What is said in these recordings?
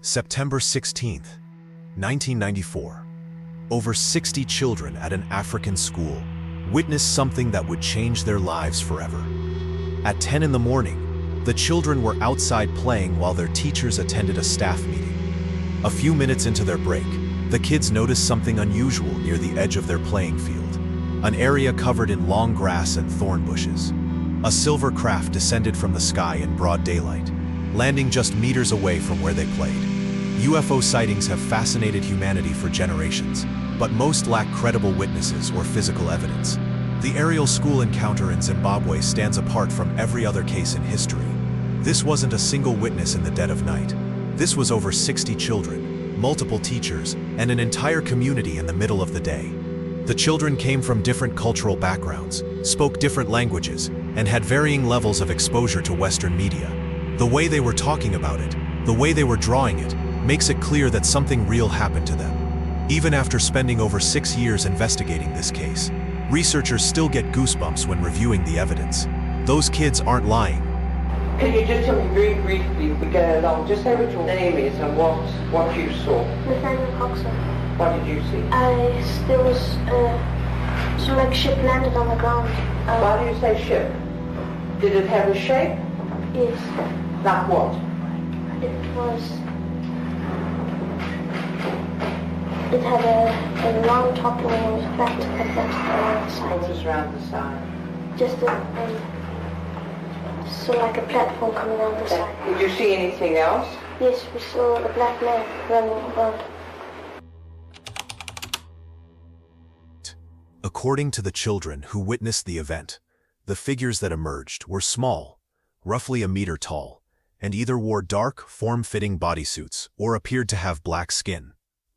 September 16, 1994. Over 60 children at an African school witnessed something that would change their lives forever. At 10 in the morning, the children were outside playing while their teachers attended a staff meeting. A few minutes into their break, the kids noticed something unusual near the edge of their playing field, an area covered in long grass and thorn bushes. A silver craft descended from the sky in broad daylight, landing just meters away from where they played. UFO sightings have fascinated humanity for generations, but most lack credible witnesses or physical evidence. The aerial school encounter in Zimbabwe stands apart from every other case in history. This wasn't a single witness in the dead of night. This was over 60 children, multiple teachers, and an entire community in the middle of the day. The children came from different cultural backgrounds, spoke different languages, and had varying levels of exposure to Western media. The way they were talking about it, the way they were drawing it, makes it clear that something real happened to them. Even after spending over 6 years investigating this case, researchers still get goosebumps when reviewing the evidence. Those kids aren't lying. Can you just tell me very briefly, we go along, just say what your name is and what you saw? Nathaniel Coxon. What did you see? There was some like ship landed on the ground. Why do you say ship? Did it have a shape? Yes. Like what? It had a round top and it was flat like that around the side. What was around the side? Just so like a platform coming down the side. Did you see anything else? Yes, we saw a black man running around. According to the children who witnessed the event, the figures that emerged were small, roughly a meter tall, and either wore dark, form-fitting bodysuits or appeared to have black skin.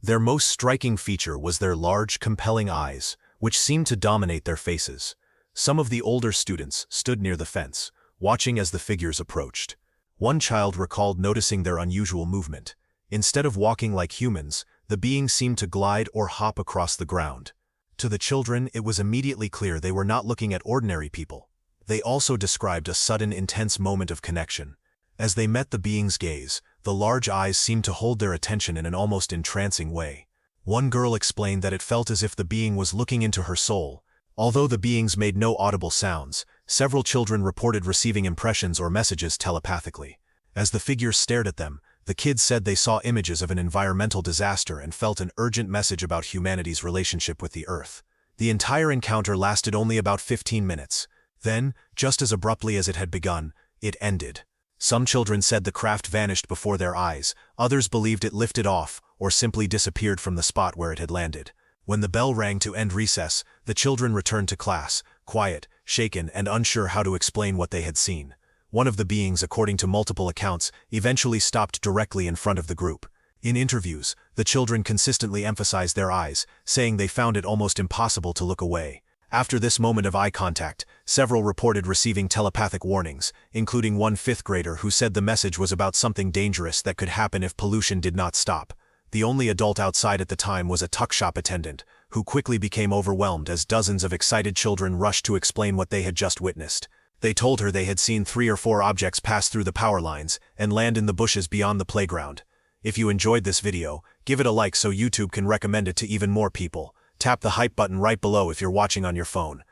Their most striking feature was their large, compelling eyes, which seemed to dominate their faces. Some of the older students stood near the fence, watching as the figures approached. One child recalled noticing their unusual movement. Instead of walking like humans, the beings seemed to glide or hop across the ground. To the children, it was immediately clear they were not looking at ordinary people. They also described a sudden, intense moment of connection. As they met the being's gaze, the large eyes seemed to hold their attention in an almost entrancing way. One girl explained that it felt as if the being was looking into her soul. Although the beings made no audible sounds, several children reported receiving impressions or messages telepathically. As the figures stared at them, the kids said they saw images of an environmental disaster and felt an urgent message about humanity's relationship with the Earth. The entire encounter lasted only about 15 minutes. Then, just as abruptly as it had begun, it ended. Some children said the craft vanished before their eyes, others believed it lifted off or simply disappeared from the spot where it had landed. When the bell rang to end recess, the children returned to class, quiet, shaken, and unsure how to explain what they had seen. One of the beings, according to multiple accounts, eventually stopped directly in front of the group. In interviews, the children consistently emphasized their eyes, saying they found it almost impossible to look away. After this moment of eye contact, several reported receiving telepathic warnings, including one fifth grader who said the message was about something dangerous that could happen if pollution did not stop. The only adult outside at the time was a tuck shop attendant, who quickly became overwhelmed as dozens of excited children rushed to explain what they had just witnessed. They told her they had seen 3 or 4 objects pass through the power lines and land in the bushes beyond the playground. If you enjoyed this video, give it a like so YouTube can recommend it to even more people. Tap the hype button right below if you're watching on your phone.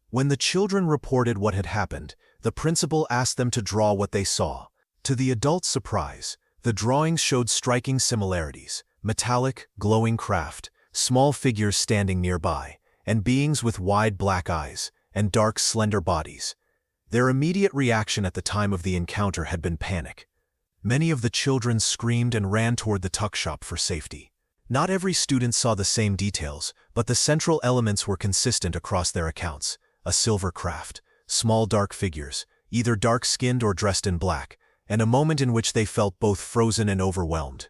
When the children reported what had happened, the principal asked them to draw what they saw. To the adults' surprise, the drawings showed striking similarities: metallic, glowing craft, small figures standing nearby, and beings with wide black eyes and dark, slender bodies. Their immediate reaction at the time of the encounter had been panic. Many of the children screamed and ran toward the tuck shop for safety. Not every student saw the same details, but the central elements were consistent across their accounts: a silver craft, small dark figures, either dark-skinned or dressed in black, and a moment in which they felt both frozen and overwhelmed.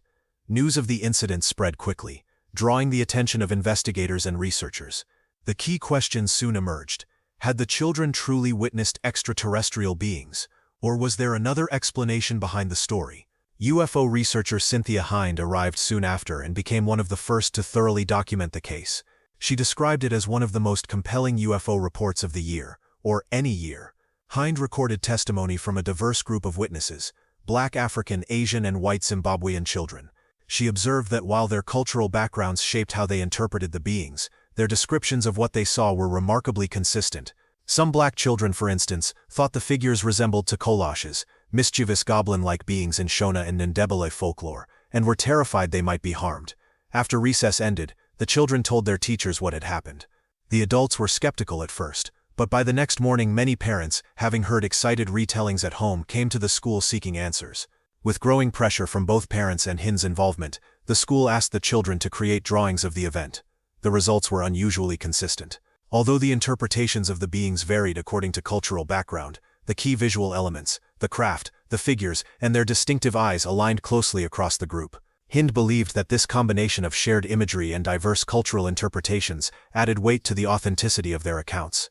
News of the incident spread quickly, drawing the attention of investigators and researchers. The key questions soon emerged. Had the children truly witnessed extraterrestrial beings? Or was there another explanation behind the story? UFO researcher Cynthia Hind arrived soon after and became one of the first to thoroughly document the case. She described it as one of the most compelling UFO reports of the year, or any year. Hind recorded testimony from a diverse group of witnesses, Black, African, Asian, and white Zimbabwean children. She observed that while their cultural backgrounds shaped how they interpreted the beings, their descriptions of what they saw were remarkably consistent. Some black children, for instance, thought the figures resembled Tokoloshes, mischievous goblin-like beings in Shona and Ndebele folklore, and were terrified they might be harmed. After recess ended, the children told their teachers what had happened. The adults were skeptical at first, but by the next morning many parents, having heard excited retellings at home, came to the school seeking answers. With growing pressure from both parents and Hind's involvement, the school asked the children to create drawings of the event. The results were unusually consistent. Although the interpretations of the beings varied according to cultural background, the key visual elements, the craft, the figures, and their distinctive eyes aligned closely across the group. Hind believed that this combination of shared imagery and diverse cultural interpretations added weight to the authenticity of their accounts.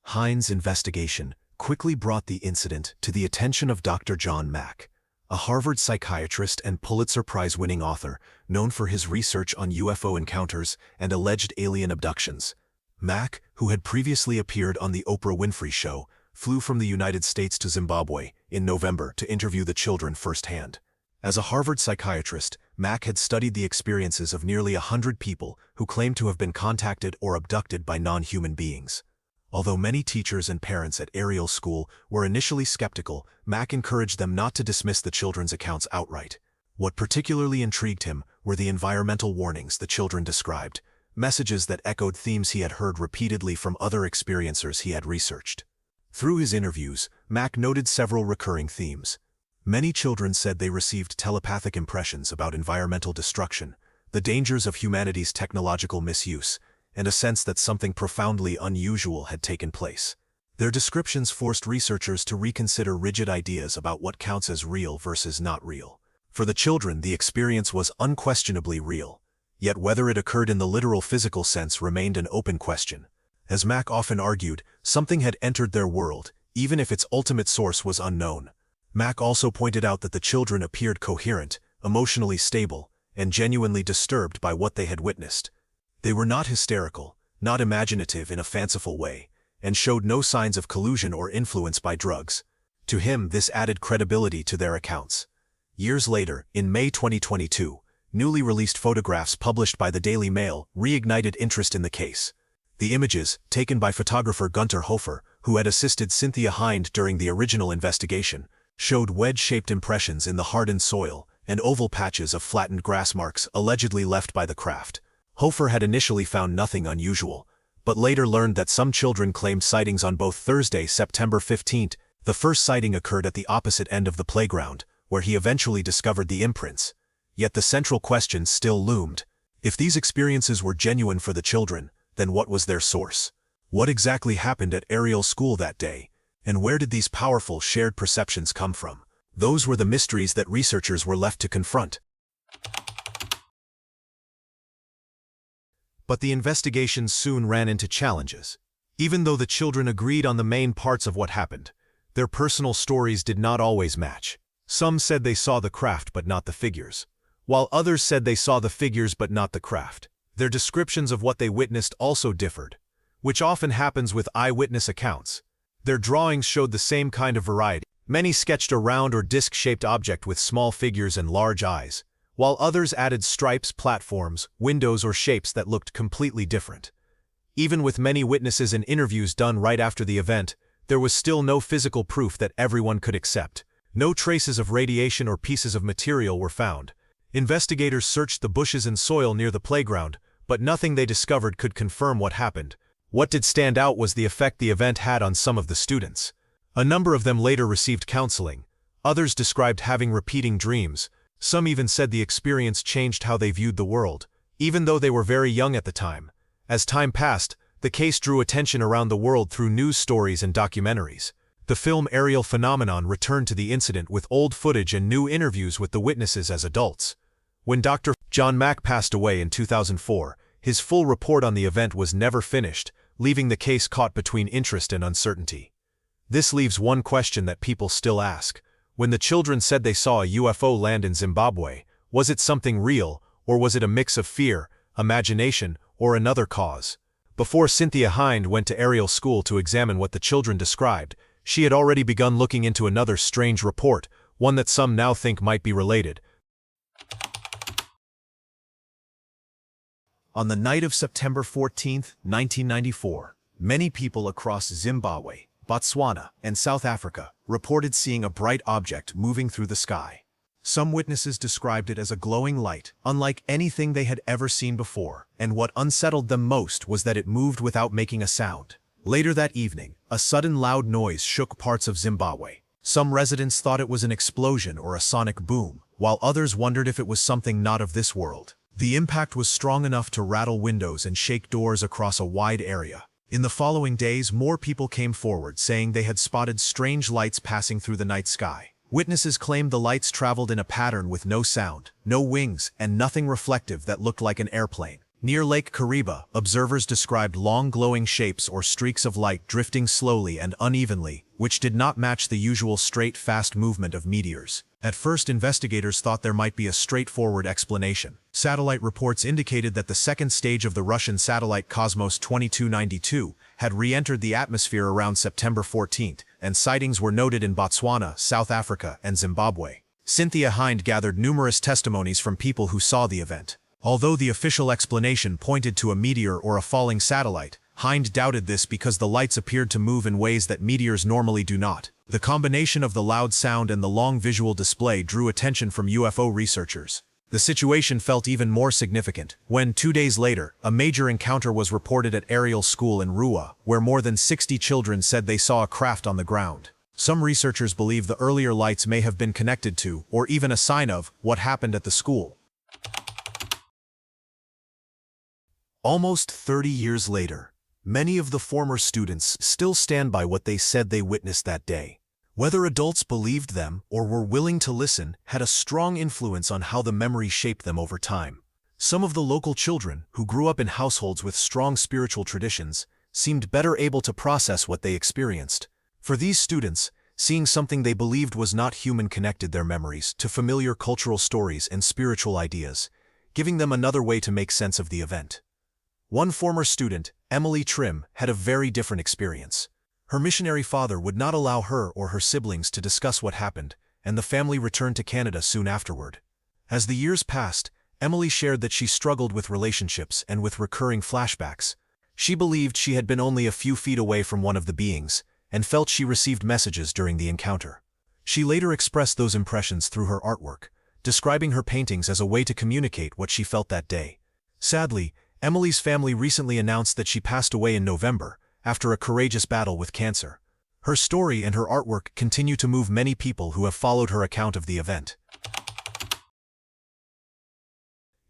Hind's investigation quickly brought the incident to the attention of Dr. John Mack, a Harvard psychiatrist and Pulitzer Prize-winning author known for his research on UFO encounters and alleged alien abductions. Mack, who had previously appeared on The Oprah Winfrey Show, flew from the United States to Zimbabwe in November to interview the children firsthand. As a Harvard psychiatrist, Mack had studied the experiences of nearly 100 people who claimed to have been contacted or abducted by non-human beings. Although many teachers and parents at Ariel School were initially skeptical, Mack encouraged them not to dismiss the children's accounts outright. What particularly intrigued him were the environmental warnings the children described, messages that echoed themes he had heard repeatedly from other experiencers he had researched. Through his interviews, Mack noted several recurring themes. Many children said they received telepathic impressions about environmental destruction, the dangers of humanity's technological misuse, and a sense that something profoundly unusual had taken place. Their descriptions forced researchers to reconsider rigid ideas about what counts as real versus not real. For the children, the experience was unquestionably real, yet whether it occurred in the literal physical sense remained an open question. As Mack often argued, something had entered their world, even if its ultimate source was unknown. Mack also pointed out that the children appeared coherent, emotionally stable, and genuinely disturbed by what they had witnessed. They were not hysterical, not imaginative in a fanciful way, and showed no signs of collusion or influence by drugs. To him, this added credibility to their accounts. Years later, in May 2022, newly released photographs published by the Daily Mail reignited interest in the case. The images, taken by photographer Gunter Hofer, who had assisted Cynthia Hind during the original investigation, showed wedge-shaped impressions in the hardened soil and oval patches of flattened grass marks allegedly left by the craft. Hofer had initially found nothing unusual, but later learned that some children claimed sightings on both Thursday, September 15th. The first sighting occurred at the opposite end of the playground, where he eventually discovered the imprints. Yet the central question still loomed. If these experiences were genuine for the children, then what was their source? What exactly happened at Ariel School that day? And where did these powerful shared perceptions come from? Those were the mysteries that researchers were left to confront. But the investigation soon ran into challenges. Even though the children agreed on the main parts of what happened, their personal stories did not always match. Some said they saw the craft but not the figures, while others said they saw the figures but not the craft. Their descriptions of what they witnessed also differed, which often happens with eyewitness accounts. Their drawings showed the same kind of variety. Many sketched a round or disc-shaped object with small figures and large eyes, while others added stripes, platforms, windows, or shapes that looked completely different. Even with many witnesses and interviews done right after the event, there was still no physical proof that everyone could accept. No traces of radiation or pieces of material were found. Investigators searched the bushes and soil near the playground, but nothing they discovered could confirm what happened. What did stand out was the effect the event had on some of the students. A number of them later received counseling. Others described having repeating dreams. Some even said the experience changed how they viewed the world, even though they were very young at the time. As time passed, the case drew attention around the world through news stories and documentaries. The film Ariel Phenomenon returned to the incident with old footage and new interviews with the witnesses as adults. When Dr. John Mack passed away in 2004, his full report on the event was never finished, leaving the case caught between interest and uncertainty. This leaves one question that people still ask. When the children said they saw a UFO land in Zimbabwe, was it something real, or was it a mix of fear, imagination, or another cause? Before Cynthia Hind went to aerial school to examine what the children described, she had already begun looking into another strange report, one that some now think might be related. On the night of September 14, 1994, many people across Zimbabwe, Botswana, and South Africa reported seeing a bright object moving through the sky. Some witnesses described it as a glowing light, unlike anything they had ever seen before, and what unsettled them most was that it moved without making a sound. Later that evening, a sudden loud noise shook parts of Zimbabwe. Some residents thought it was an explosion or a sonic boom, while others wondered if it was something not of this world. The impact was strong enough to rattle windows and shake doors across a wide area. In the following days, more people came forward saying they had spotted strange lights passing through the night sky. Witnesses claimed the lights traveled in a pattern with no sound, no wings, and nothing reflective that looked like an airplane. Near Lake Kariba, observers described long glowing shapes or streaks of light drifting slowly and unevenly, which did not match the usual straight, fast movement of meteors. At first, investigators thought there might be a straightforward explanation. Satellite reports indicated that the second stage of the Russian satellite Cosmos 2292 had re-entered the atmosphere around September 14, and sightings were noted in Botswana, South Africa, and Zimbabwe. Cynthia Hind gathered numerous testimonies from people who saw the event. Although the official explanation pointed to a meteor or a falling satellite, Hind doubted this because the lights appeared to move in ways that meteors normally do not. The combination of the loud sound and the long visual display drew attention from UFO researchers. The situation felt even more significant when, 2 days later, a major encounter was reported at aerial school in Rua, where more than 60 children said they saw a craft on the ground. Some researchers believe the earlier lights may have been connected to, or even a sign of, what happened at the school. Almost 30 years later, many of the former students still stand by what they said they witnessed that day. Whether adults believed them or were willing to listen had a strong influence on how the memory shaped them over time. Some of the local children, who grew up in households with strong spiritual traditions, seemed better able to process what they experienced. For these students, seeing something they believed was not human connected their memories to familiar cultural stories and spiritual ideas, giving them another way to make sense of the event. One former student, Emily Trim, had a very different experience. Her missionary father would not allow her or her siblings to discuss what happened, and the family returned to Canada soon afterward. As the years passed, Emily shared that she struggled with relationships and with recurring flashbacks. She believed she had been only a few feet away from one of the beings, and felt she received messages during the encounter. She later expressed those impressions through her artwork, describing her paintings as a way to communicate what she felt that day. Sadly, Emily's family recently announced that she passed away in November, after a courageous battle with cancer. Her story and her artwork continue to move many people who have followed her account of the event.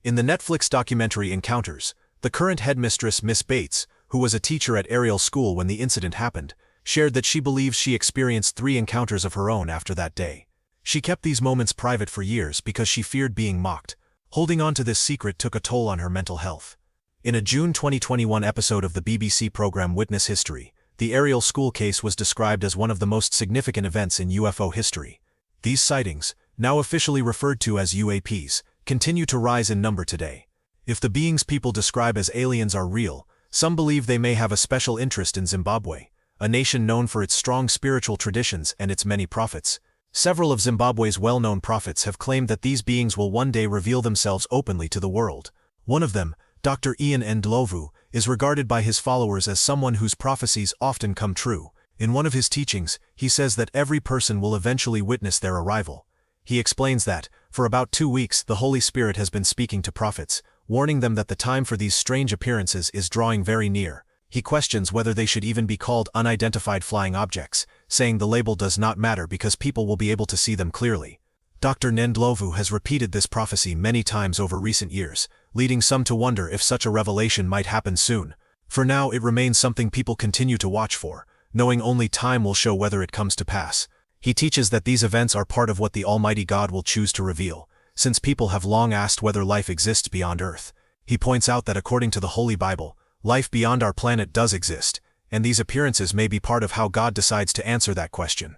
In the Netflix documentary Encounters, the current headmistress Miss Bates, who was a teacher at Ariel School when the incident happened, shared that she believes she experienced 3 encounters of her own after that day. She kept these moments private for years because she feared being mocked. Holding on to this secret took a toll on her mental health. In a June 2021 episode of the BBC program Witness History, the Ariel School case was described as one of the most significant events in UFO history. These sightings, now officially referred to as UAPs, continue to rise in number today. If the beings people describe as aliens are real, some believe they may have a special interest in Zimbabwe, a nation known for its strong spiritual traditions and its many prophets. Several of Zimbabwe's well-known prophets have claimed that these beings will one day reveal themselves openly to the world. One of them, Dr. Ian Ndlovu, is regarded by his followers as someone whose prophecies often come true. In one of his teachings, he says that every person will eventually witness their arrival. He explains that, for about 2 weeks, the Holy Spirit has been speaking to prophets, warning them that the time for these strange appearances is drawing very near. He questions whether they should even be called unidentified flying objects, saying the label does not matter because people will be able to see them clearly. Dr. Ndlovu has repeated this prophecy many times over recent years, leading some to wonder if such a revelation might happen soon. For now, it remains something people continue to watch for, knowing only time will show whether it comes to pass. He teaches that these events are part of what the Almighty God will choose to reveal, since people have long asked whether life exists beyond Earth. He points out that according to the Holy Bible, life beyond our planet does exist, and these appearances may be part of how God decides to answer that question.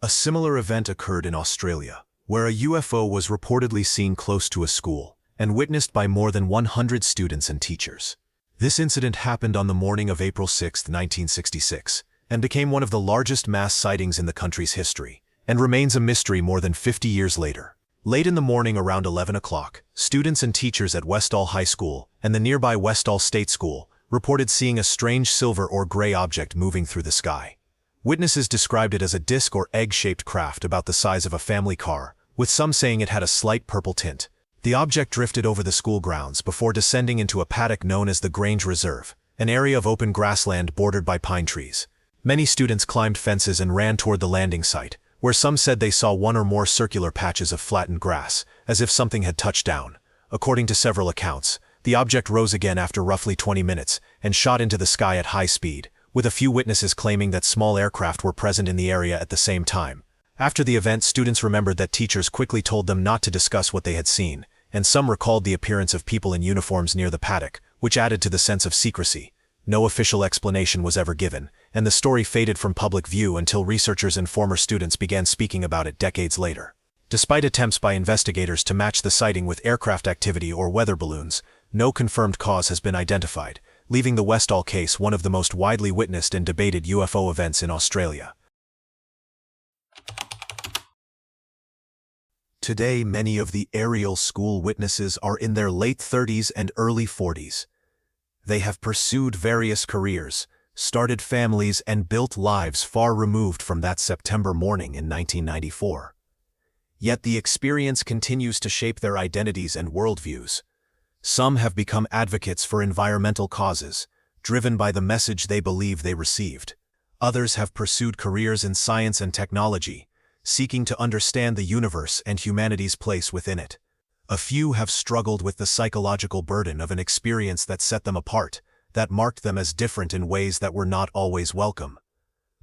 A similar event occurred in Australia, where a UFO was reportedly seen close to a school. and witnessed by more than 100 students and teachers. This incident happened on the morning of April 6, 1966, and became one of the largest mass sightings in the country's history, and remains a mystery more than 50 years later. Late in the morning around 11 o'clock, students and teachers at Westall High School and the nearby Westall State School reported seeing a strange silver or gray object moving through the sky. Witnesses described it as a disc or egg-shaped craft about the size of a family car, with some saying it had a slight purple tint. The object drifted over the school grounds before descending into a paddock known as the Grange Reserve, an area of open grassland bordered by pine trees. Many students climbed fences and ran toward the landing site, where some said they saw one or more circular patches of flattened grass, as if something had touched down. According to several accounts, the object rose again after roughly 20 minutes and shot into the sky at high speed, with a few witnesses claiming that small aircraft were present in the area at the same time. After the event, students remembered that teachers quickly told them not to discuss what they had seen, and some recalled the appearance of people in uniforms near the paddock, which added to the sense of secrecy. No official explanation was ever given, and the story faded from public view until researchers and former students began speaking about it decades later. Despite attempts by investigators to match the sighting with aircraft activity or weather balloons, no confirmed cause has been identified, leaving the Westall case one of the most widely witnessed and debated UFO events in Australia. Today, many of the aerial school witnesses are in their late 30s and early 40s. They have pursued various careers, started families, and built lives far removed from that September morning in 1994. Yet the experience continues to shape their identities and worldviews. Some have become advocates for environmental causes, driven by the message they believe they received. Others have pursued careers in science and technology, seeking to understand the universe and humanity's place within it. A few have struggled with the psychological burden of an experience that set them apart, that marked them as different in ways that were not always welcome.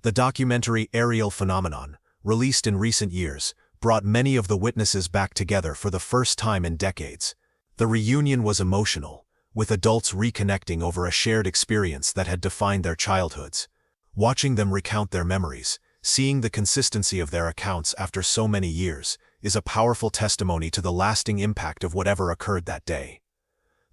The documentary Aerial Phenomenon, released in recent years, brought many of the witnesses back together for the first time in decades. The reunion was emotional, with adults reconnecting over a shared experience that had defined their childhoods. Watching them recount their memories, seeing the consistency of their accounts after so many years, is a powerful testimony to the lasting impact of whatever occurred that day.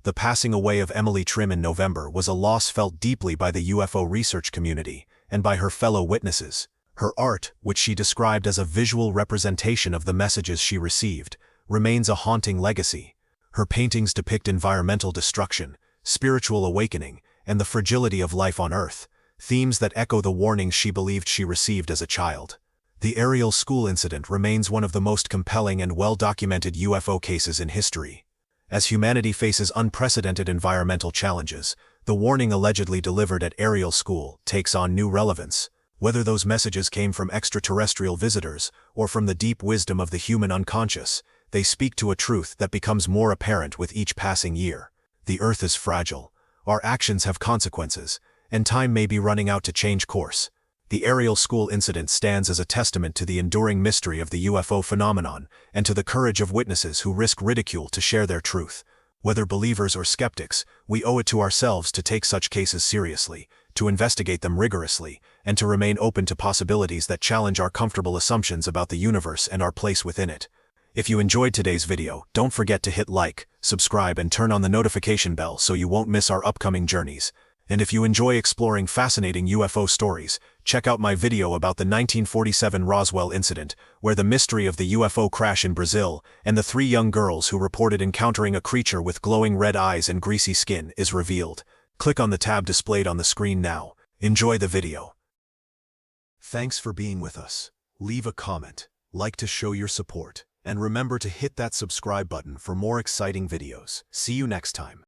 The passing away of Emily Trim in November was a loss felt deeply by the UFO research community and by her fellow witnesses. Her art, which she described as a visual representation of the messages she received, remains a haunting legacy. Her paintings depict environmental destruction, spiritual awakening, and the fragility of life on Earth, themes that echo the warnings she believed she received as a child. The aerial school incident remains one of the most compelling and well-documented UFO cases in history. As humanity faces unprecedented environmental challenges, the warning allegedly delivered at aerial school takes on new relevance. Whether those messages came from extraterrestrial visitors or from the deep wisdom of the human unconscious, they speak to a truth that becomes more apparent with each passing year. The Earth is fragile, our actions have consequences, and time may be running out to change course. The aerial school incident stands as a testament to the enduring mystery of the UFO phenomenon and to the courage of witnesses who risk ridicule to share their truth. Whether believers or skeptics, we owe it to ourselves to take such cases seriously, to investigate them rigorously, and to remain open to possibilities that challenge our comfortable assumptions about the universe and our place within it. If you enjoyed today's video, don't forget to hit like, subscribe, and turn on the notification bell so you won't miss our upcoming journeys. And if you enjoy exploring fascinating UFO stories, check out my video about the 1947 Roswell incident, where the mystery of the UFO crash in Brazil and the 3 young girls who reported encountering a creature with glowing red eyes and greasy skin is revealed. Click on the tab displayed on the screen now. Enjoy the video. Thanks for being with us. Leave a comment, like to show your support, and remember to hit that subscribe button for more exciting videos. See you next time.